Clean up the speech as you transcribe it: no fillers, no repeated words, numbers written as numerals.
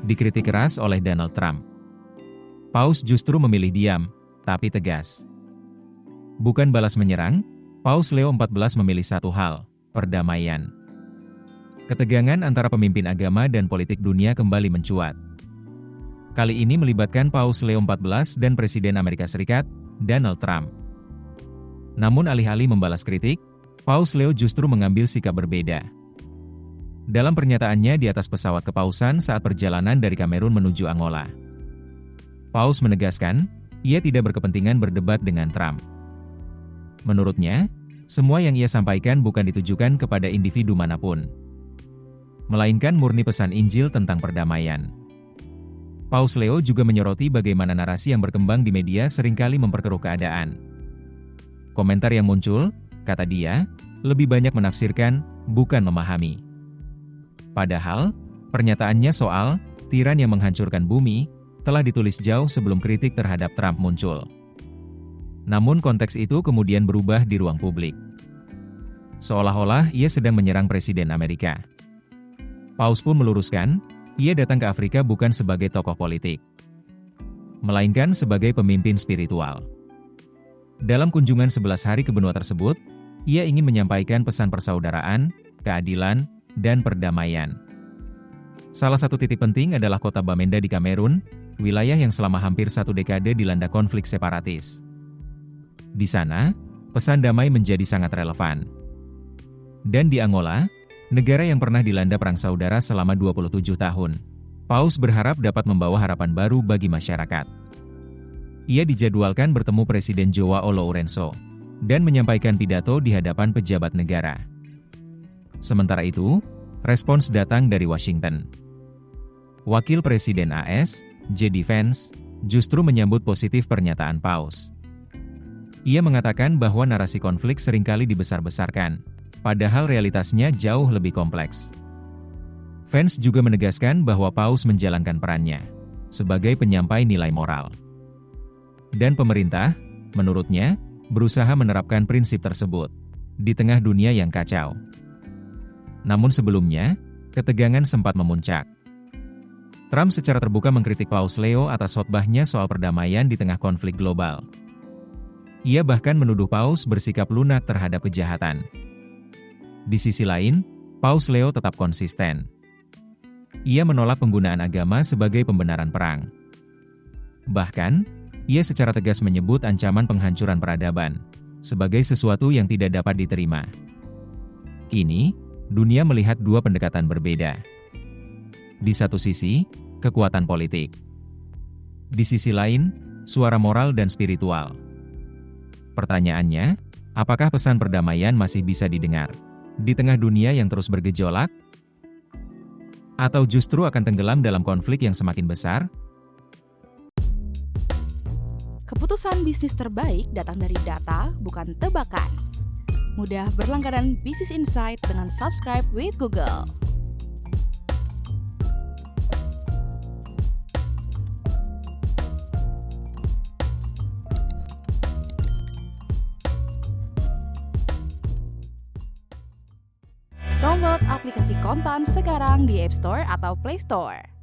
dikritik keras oleh Donald Trump. Paus justru memilih diam, tapi tegas. Bukan balas menyerang, Paus Leo XIV memilih satu hal, perdamaian. Ketegangan antara pemimpin agama dan politik dunia kembali mencuat. Kali ini melibatkan Paus Leo XIV dan Presiden Amerika Serikat, Donald Trump. Namun alih-alih membalas kritik, Paus Leo justru mengambil sikap berbeda. Dalam pernyataannya di atas pesawat kepausan saat perjalanan dari Kamerun menuju Angola, Paus menegaskan, ia tidak berkepentingan berdebat dengan Trump. Menurutnya, semua yang ia sampaikan bukan ditujukan kepada individu manapun, melainkan murni pesan Injil tentang perdamaian. Paus Leo juga menyoroti bagaimana narasi yang berkembang di media seringkali memperkeruh keadaan. Komentar yang muncul, kata dia, lebih banyak menafsirkan, bukan memahami. Padahal, pernyataannya soal tiran yang menghancurkan bumi telah ditulis jauh sebelum kritik terhadap Trump muncul. Namun konteks itu kemudian berubah di ruang publik. Seolah-olah ia sedang menyerang Presiden Amerika. Paus pun meluruskan, ia datang ke Afrika bukan sebagai tokoh politik, melainkan sebagai pemimpin spiritual. Dalam kunjungan 11 hari ke benua tersebut, ia ingin menyampaikan pesan persaudaraan, keadilan, dan perdamaian. Salah satu titik penting adalah kota Bamenda di Kamerun, wilayah yang selama hampir 1 dekade dilanda konflik separatis. Di sana, pesan damai menjadi sangat relevan. Dan di Angola, negara yang pernah dilanda perang saudara selama 27 tahun, Paus berharap dapat membawa harapan baru bagi masyarakat. Ia dijadwalkan bertemu Presiden João Lourenço dan menyampaikan pidato di hadapan pejabat negara. Sementara itu, respons datang dari Washington. Wakil Presiden AS, J.D. Vance, justru menyambut positif pernyataan Paus. Ia mengatakan bahwa narasi konflik seringkali dibesar-besarkan, padahal realitasnya jauh lebih kompleks. Vance juga menegaskan bahwa Paus menjalankan perannya sebagai penyampai nilai moral. Dan pemerintah, menurutnya, berusaha menerapkan prinsip tersebut di tengah dunia yang kacau. Namun sebelumnya, ketegangan sempat memuncak. Trump secara terbuka mengkritik Paus Leo atas khotbahnya soal perdamaian di tengah konflik global. Ia bahkan menuduh Paus bersikap lunak terhadap kejahatan. Di sisi lain, Paus Leo tetap konsisten. Ia menolak penggunaan agama sebagai pembenaran perang. Bahkan, ia secara tegas menyebut ancaman penghancuran peradaban sebagai sesuatu yang tidak dapat diterima. Kini, dunia melihat dua pendekatan berbeda. Di satu sisi, kekuatan politik. Di sisi lain, suara moral dan spiritual. Pertanyaannya, apakah pesan perdamaian masih bisa didengar di tengah dunia yang terus bergejolak? Atau justru akan tenggelam dalam konflik yang semakin besar? Keputusan bisnis terbaik datang dari data, bukan tebakan. Mudah berlangganan Business Insight dengan subscribe with Google. Download aplikasi Kontan sekarang di App Store atau Play Store.